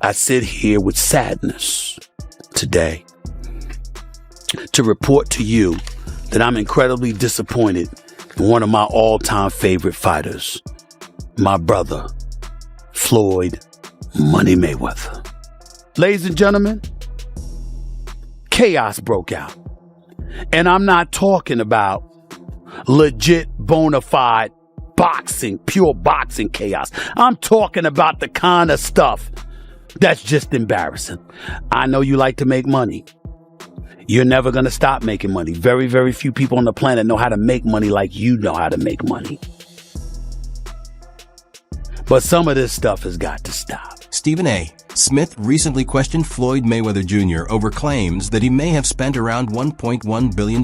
I sit here with sadness today to report to you that I'm incredibly disappointed in one of my all-time favorite fighters, my brother, Floyd Money Mayweather. Ladies and gentlemen, chaos broke out. And I'm not talking about legit, bona fide boxing, pure boxing chaos. I'm talking about the kind of stuff that's just embarrassing. I know you like to make money. You're never going to stop making money. Very, very few people on the planet know how to make money like you know how to make money. But some of this stuff has got to stop. Stephen A. Smith recently questioned Floyd Mayweather Jr. over claims that he may have spent around $1.1 billion,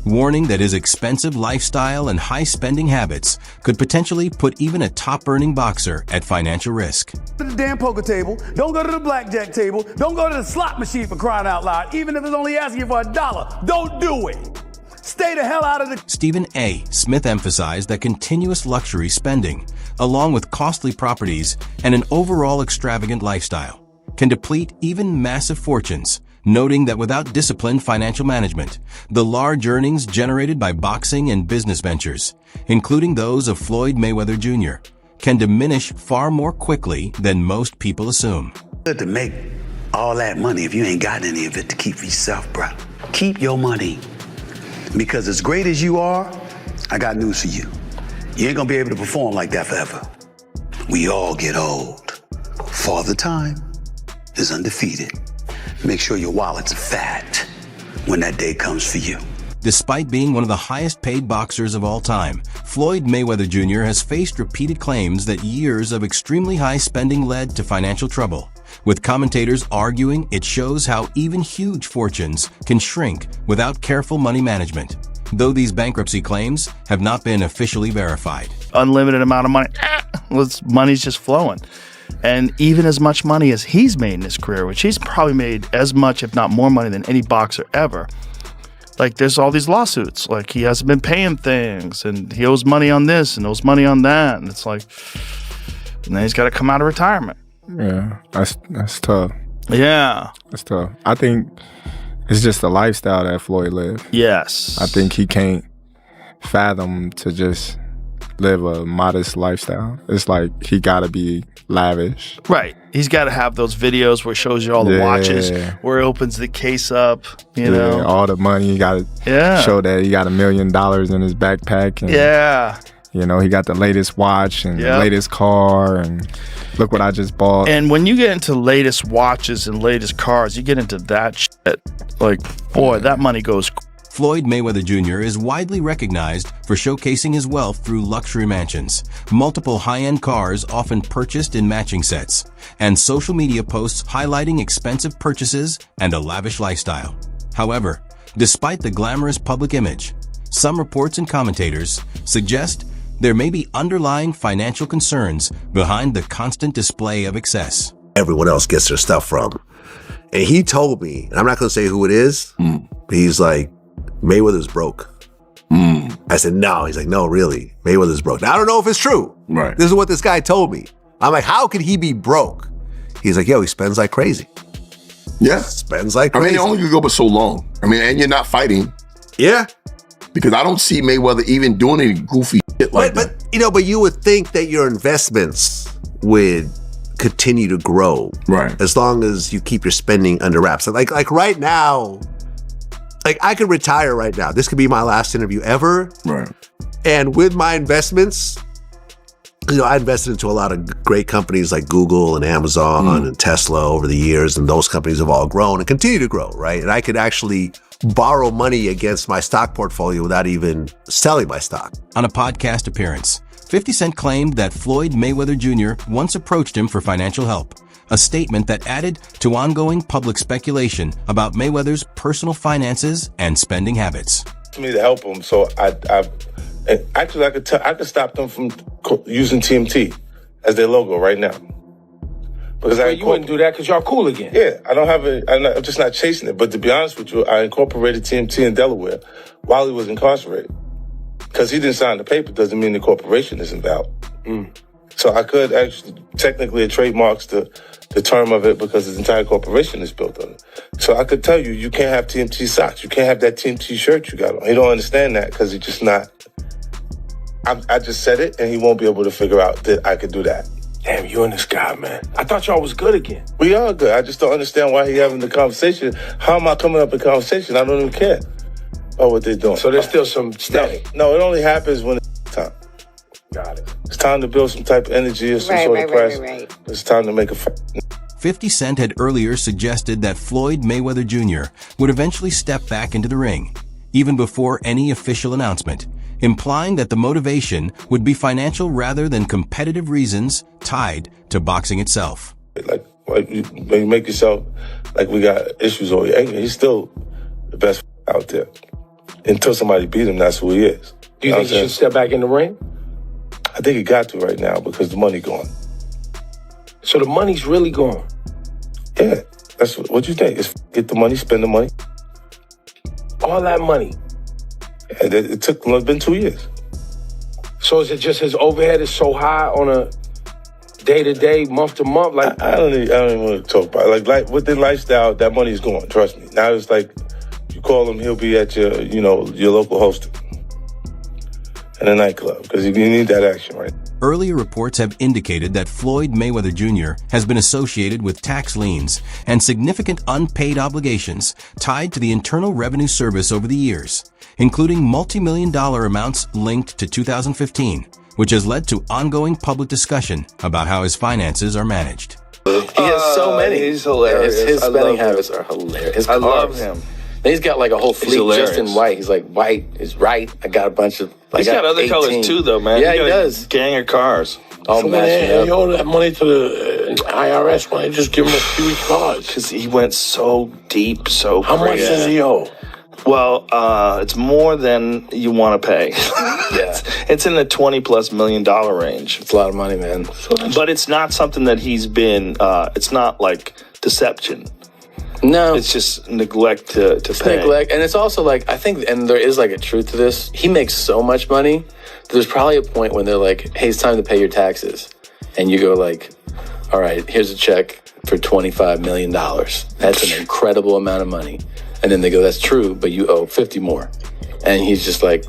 warning that his expensive lifestyle and high-spending habits could potentially put even a top-earning boxer at financial risk. To the damn poker table, don't go to the blackjack table, don't go to the slot machine for crying out loud, even if it's only asking you for $1. Don't do it. Stay the hell out of the... Stephen A. Smith emphasized that continuous luxury spending, along with costly properties and an overall extravagant lifestyle, can deplete even massive fortunes, noting that without disciplined financial management, the large earnings generated by boxing and business ventures, including those of Floyd Mayweather Jr., can diminish far more quickly than most people assume. Good to make all that money if you ain't got any of it to keep for yourself, bro. Keep your money. Because as great as you are, I got news for you. You ain't gonna be able to perform like that forever. We all get old. Father Time is undefeated. Make sure your wallet's fat when that day comes for you. Despite being one of the highest-paid boxers of all time, Floyd Mayweather Jr. has faced repeated claims that years of extremely high spending led to financial trouble, with commentators arguing it shows how even huge fortunes can shrink without careful money management, though these bankruptcy claims have not been officially verified. Unlimited amount of money. Money's just flowing. And even as much money as he's made in his career, which he's probably made as much, if not more money than any boxer ever, like there's all these lawsuits. Like he hasn't been paying things and he owes money on this and owes money on that. And it's like, and then he's got to come out of retirement. Yeah, that's tough. Yeah. That's tough. I think it's just the lifestyle that Floyd lived. Yes. I think he can't fathom to just live a modest lifestyle. It's like he got to be lavish. Right. He's got to have those videos where he shows you all the watches, where he opens the case up, you know. All the money. He got to show that he got $1 million in his backpack. And, you know, he got the latest watch and the latest car and look what I just bought. And when you get into latest watches and latest cars, you get into that shit. Like, boy, that money goes. Floyd Mayweather Jr. is widely recognized for showcasing his wealth through luxury mansions, multiple high-end cars often purchased in matching sets, and social media posts highlighting expensive purchases and a lavish lifestyle. However, despite the glamorous public image, some reports and commentators suggest there may be underlying financial concerns behind the constant display of excess. Everyone else gets their stuff from. And he told me, and I'm not going to say who it is, but he's like, Mayweather's broke. I said, no. He's like, no, really. Mayweather's broke. Now, I don't know if it's true. Right. This is what this guy told me. I'm like, how could he be broke? He's like, yo, he spends like crazy. Yeah. Spends like crazy. I mean, it only could go but so long. I mean, and you're not fighting. Yeah. Because I don't see Mayweather even doing any goofy shit like that. But, you know, but you would think that your investments would continue to grow. Right. As long as you keep your spending under wraps. Like right now, like I could retire right now. This could be my last interview ever. Right. And with my investments, you know, I invested into a lot of great companies like Google and Amazon and Tesla over the years, and those companies have all grown and continue to grow, right? And I could actually borrow money against my stock portfolio without even selling my stock. On a podcast appearance, 50 Cent claimed that Floyd Mayweather Jr. once approached him for financial help, a statement that added to ongoing public speculation about Mayweather's personal finances and spending habits. For me to help him, so I could stop them from using TMT as their logo right now. Because you wouldn't do that because y'all cool again. Yeah, I don't have it. I'm just not chasing it. But to be honest with you, I incorporated TMT in Delaware while he was incarcerated. Because he didn't sign the paper doesn't mean the corporation isn't valid. So I could actually, technically it trademarks the term of it because his entire corporation is built on it. So I could tell you, you can't have TMT socks. You can't have that TMT shirt you got on. He don't understand that because he's just not. I just said it and he won't be able to figure out that I could do that. Damn, you and this guy, man. I thought y'all was good again. We are good. I just don't understand why he having the conversation. How am I coming up in conversation? I don't even care about what they're doing. So there's still some static. No, it only happens when it's time. Got it. It's time to build some type of energy or some sort of press. Right. It's time to make a 50 Cent had earlier suggested that Floyd Mayweather Jr. would eventually step back into the ring, even before any official announcement, implying that the motivation would be financial rather than competitive reasons tied to boxing itself. Like you make yourself like we got issues over here. He's still the best out there. Until somebody beat him, that's who he is. Do you think he should step back in the ring? I think he got to right now because the money gone. So the money's really gone? Yeah. That's what you think. Is get the money, spend the money. All that money? Yeah, it's been 2 years. So is it just his overhead is so high on a day-to-day, month-to-month? Like I don't even want to talk about it. Like with the lifestyle, that money's gone. Trust me. Now it's like you call him, he'll be at your local hosting in a nightclub because you need that action, right? Earlier reports have indicated that Floyd Mayweather Jr. has been associated with tax liens and significant unpaid obligations tied to the Internal Revenue Service over the years, including multi-million-dollar amounts linked to 2015, which has led to ongoing public discussion about how his finances are managed. He has so many. He's hilarious. His spending habits are hilarious. His I cars. love him. And he's got like a whole fleet just in white. He's like, white is right. I got a bunch of. He's got other 18 colors too, though, man. Yeah, he does. Gang of cars. All so matching when up. he owed that money to the IRS, why didn't they just give him a few cars? Because he went so deep, so How much does he owe? Well, it's more than you want to pay. Yeah. It's in the $20+ million range. It's a lot of money, man. But it's not something that he's been, it's not like deception. No. It's just neglect to pay. Neglect. And it's also like, I think, and there is like a truth to this. He makes so much money. There's probably a point when they're like, hey, it's time to pay your taxes. And you go like, all right, here's a check for $25 million. That's an incredible amount of money. And then they go, that's true, but you owe 50 more. And he's just like,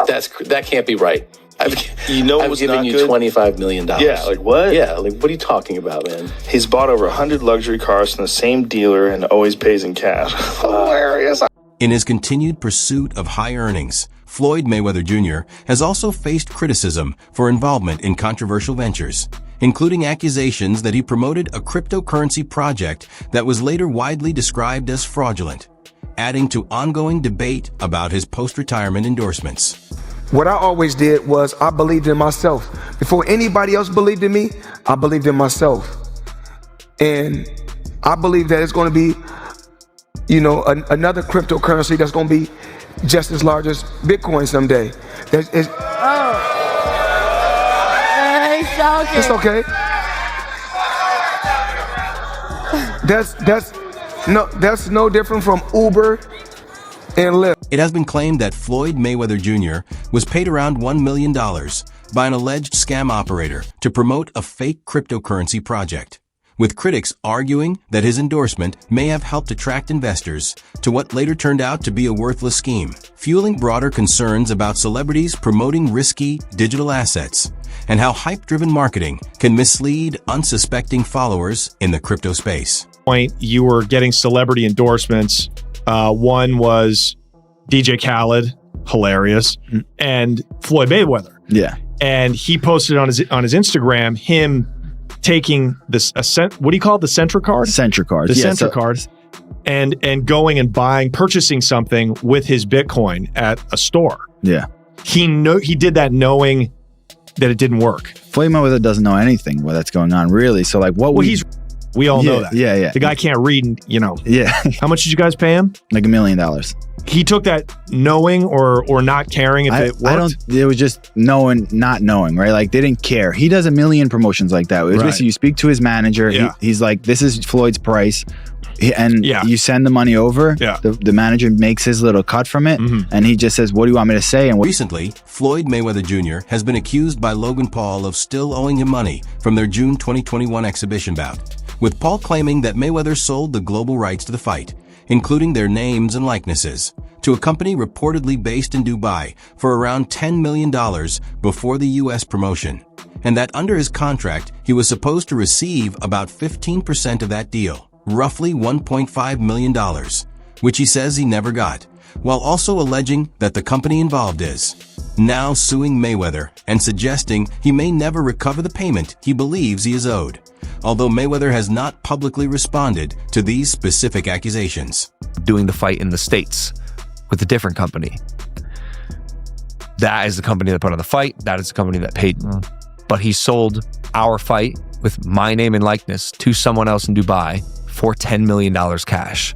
that can't be right. I've given you $25 million. Yeah, like what? Yeah, like what are you talking about, man? He's bought over 100 luxury cars from the same dealer and always pays in cash. Hilarious. In his continued pursuit of high earnings, Floyd Mayweather Jr. has also faced criticism for involvement in controversial ventures, including accusations that he promoted a cryptocurrency project that was later widely described as fraudulent, adding to ongoing debate about his post-retirement endorsements. What I always did was I believed in myself. Before anybody else believed in me, I believed in myself. And I believe that it's going to be, another cryptocurrency that's going to be just as large as Bitcoin someday. It's okay. That's no different from Uber and Lyft. It has been claimed that Floyd Mayweather Jr. was paid around $1 million by an alleged scam operator to promote a fake cryptocurrency project, with critics arguing that his endorsement may have helped attract investors to what later turned out to be a worthless scheme, fueling broader concerns about celebrities promoting risky digital assets and how hype-driven marketing can mislead unsuspecting followers in the crypto space. You were getting celebrity endorsements. One was DJ Khaled, hilarious, and Floyd Mayweather. Yeah. And he posted on his Instagram him taking this what do you call it? The Centra card? Centra card. The Centra cards. And going and purchasing something with his Bitcoin at a store. Yeah. He did that knowing that it didn't work. Floyd Mayweather doesn't know anything that's going on, really. So like we all know that. Yeah. The guy can't read, Yeah. How much did you guys pay him? Like $1 million. He took that knowing or not caring if it worked? It was just knowing, not knowing, right? Like they didn't care. He does a million promotions like that. It was basically you speak to his manager. Yeah. He's like, this is Floyd's price. And you send the money over. Yeah. The manager makes his little cut from it, and he just says, "What do you want me to say?" And recently, Floyd Mayweather Jr. has been accused by Logan Paul of still owing him money from their June 2021 exhibition bout, with Paul claiming that Mayweather sold the global rights to the fight, including their names and likenesses, to a company reportedly based in Dubai for around $10 million before the U.S. promotion, and that under his contract, he was supposed to receive about 15% of that deal, roughly $1.5 million, which he says he never got, while also alleging that the company involved is now suing Mayweather and suggesting he may never recover the payment he believes he is owed, although Mayweather has not publicly responded to these specific accusations. Doing the fight in the States with a different company. That is the company that put on the fight. That is the company that paid me. But he sold our fight with my name and likeness to someone else in Dubai for $10 million cash.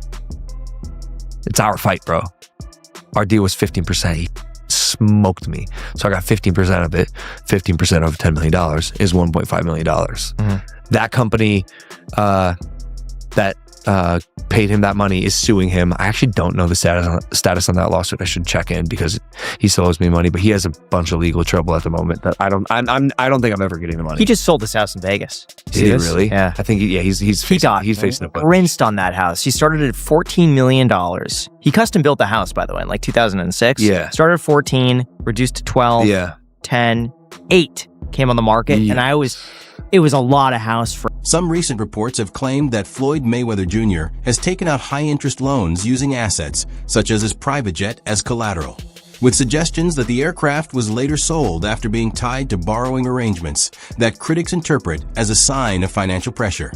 It's our fight, bro. Our deal was 15%. He smoked me. So I got 15% of it. 15% of $10 million is $1.5 million. That company that paid him that money is suing him. I actually don't know the status on that lawsuit. I should check in because he still owes me money, but he has a bunch of legal trouble at the moment that I don't think I'm ever getting the money. He just sold his house in Vegas. Did he really? Yeah. I think he's facing a bunch. Rinsed on that house. He started at $14 million. He custom built the house, by the way, in like 2006. Yeah. Started at 14, reduced to 12, 10, 8 came on the market, and it was a lot of house for. Some recent reports have claimed that Floyd Mayweather Jr. has taken out high-interest loans using assets, such as his private jet, as collateral, with suggestions that the aircraft was later sold after being tied to borrowing arrangements that critics interpret as a sign of financial pressure.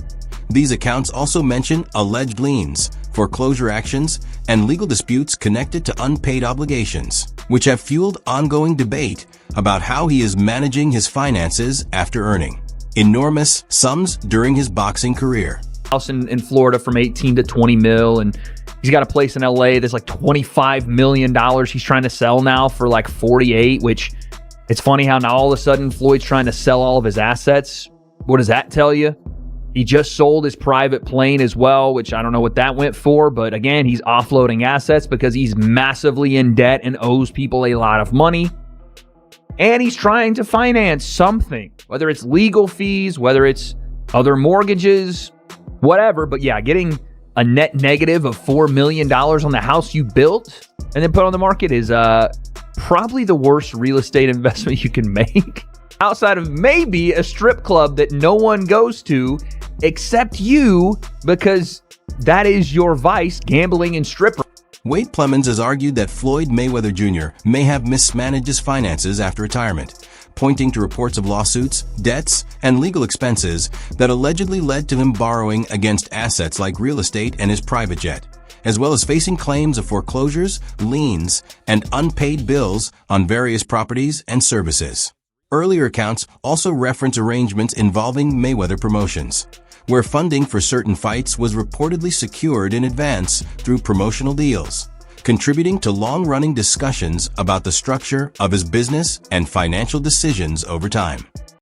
These accounts also mention alleged liens, foreclosure actions, and legal disputes connected to unpaid obligations, which have fueled ongoing debate about how he is managing his finances after earning enormous sums during his boxing career. House in Florida from 18 to 20 mil, and he's got a place in LA that's like $25 million he's trying to sell now for like 48, which it's funny how now all of a sudden Floyd's trying to sell all of his assets. What does that tell you? He just sold his private plane as well, which I don't know what that went for, but again, he's offloading assets because he's massively in debt and owes people a lot of money. And he's trying to finance something, whether it's legal fees, whether it's other mortgages, whatever. But yeah, getting a net negative of $4 million on the house you built and then put on the market is probably the worst real estate investment you can make. Outside of maybe a strip club that no one goes to except you, because that is your vice, gambling and stripper. Wade Plemons has argued that Floyd Mayweather Jr. may have mismanaged his finances after retirement, pointing to reports of lawsuits, debts, and legal expenses that allegedly led to him borrowing against assets like real estate and his private jet, as well as facing claims of foreclosures, liens, and unpaid bills on various properties and services. Earlier accounts also reference arrangements involving Mayweather Promotions, where funding for certain fights was reportedly secured in advance through promotional deals, contributing to long-running discussions about the structure of his business and financial decisions over time.